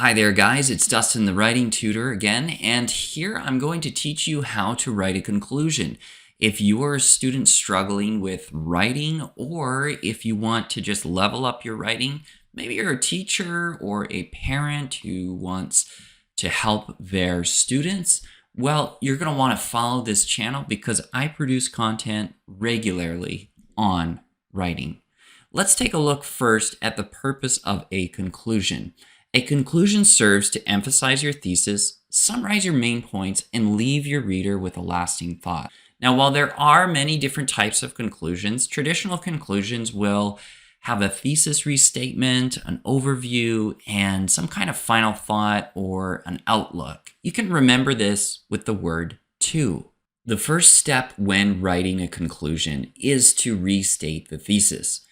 Hi there guys, it's Dustin the writing tutor again, and here I'm going to teach you how to write a conclusion. If you are a student struggling with writing, or if you want to just level up your writing, maybe you're a teacher or a parent who wants to help their students, well, you're going to want to follow this channel because I produce content regularly on writing. Let's take a look first at the purpose of a conclusion. A conclusion serves to emphasize your thesis, summarize your main points, and leave your reader with a lasting thought. Now, while there are many different types of conclusions, traditional conclusions will have a thesis restatement, an overview, and some kind of final thought or an outlook. You can remember this with the word to. The first step when writing a conclusion is to restate the thesis.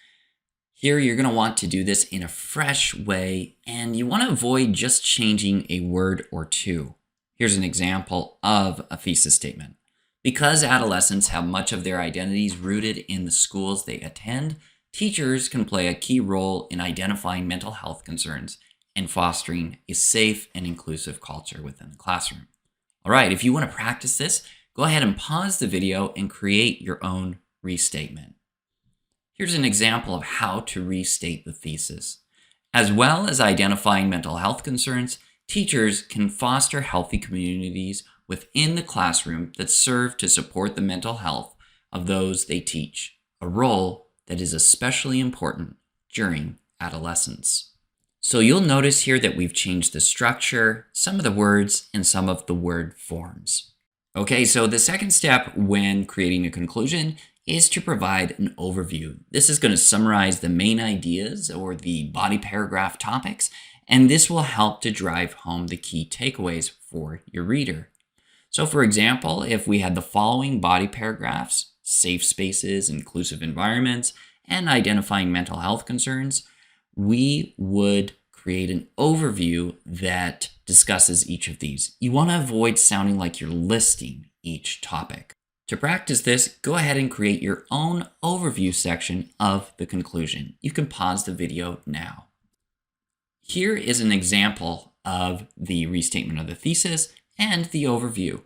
Here, you're going to want to do this in a fresh way, and you want to avoid just changing a word or two. Here's an example of a thesis statement. Because adolescents have much of their identities rooted in the schools they attend, teachers can play a key role in identifying mental health concerns and fostering a safe and inclusive culture within the classroom. All right, if you want to practice this, go ahead and pause the video and create your own restatement. Here's an example of how to restate the thesis. As well as identifying mental health concerns, teachers can foster healthy communities within the classroom that serve to support the mental health of those they teach, a role that is especially important during adolescence. So you'll notice here that we've changed the structure, some of the words, and some of the word forms. Okay, so the second step when creating a conclusion is to provide an overview. This is going to summarize the main ideas or the body paragraph topics, and this will help to drive home the key takeaways for your reader. So for example, if we had the following body paragraphs: safe spaces, inclusive environments, and identifying mental health concerns, we would create an overview that discusses each of these. You want to avoid sounding like you're listing each topic. To practice this, go ahead and create your own overview section of the conclusion. You can pause the video now. Here is an example of the restatement of the thesis and the overview.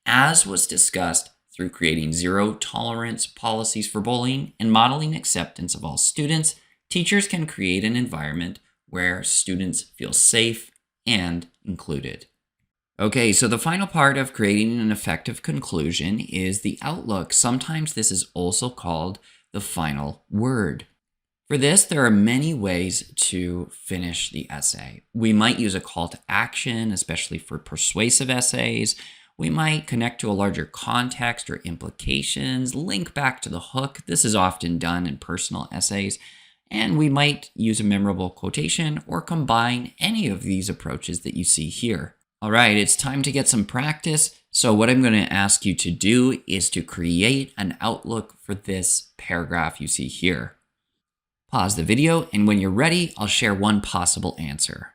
As was discussed through creating zero tolerance policies for bullying and modeling acceptance of all students, teachers can create an environment where students feel safe and included. Okay, so the final part of creating an effective conclusion is the outlook. Sometimes this is also called the final word. For this, there are many ways to finish the essay. We might use a call to action, especially for persuasive essays. We might connect to a larger context or implications, link back to the hook. This is often done in personal essays. And we might use a memorable quotation or combine any of these approaches that you see here. All right, it's time to get some practice. So what I'm going to ask you to do is to create an outlook for this paragraph you see here. Pause the video, and when you're ready, I'll share one possible answer.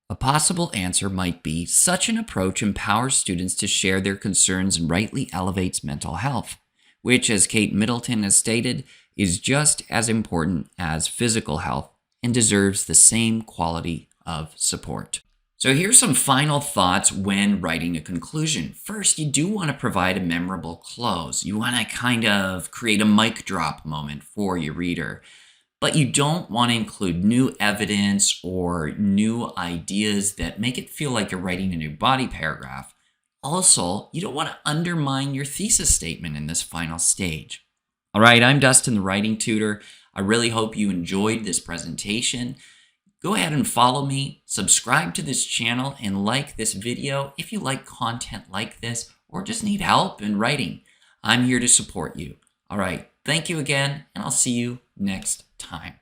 A possible answer might be, such an approach empowers students to share their concerns and rightly elevates mental health, which, as Kate Middleton has stated, is just as important as physical health and deserves the same quality of support. So here's some final thoughts when writing a conclusion. First, you do want to provide a memorable close. You want to kind of create a mic drop moment for your reader, but you don't want to include new evidence or new ideas that make it feel like you're writing a new body paragraph. Also, you don't want to undermine your thesis statement in this final stage. All right, I'm Dustin, the writing tutor. I really hope you enjoyed this presentation. Go ahead and follow me, subscribe to this channel, and like this video if you like content like this or just need help in writing. I'm here to support you. All right, thank you again, and I'll see you next time.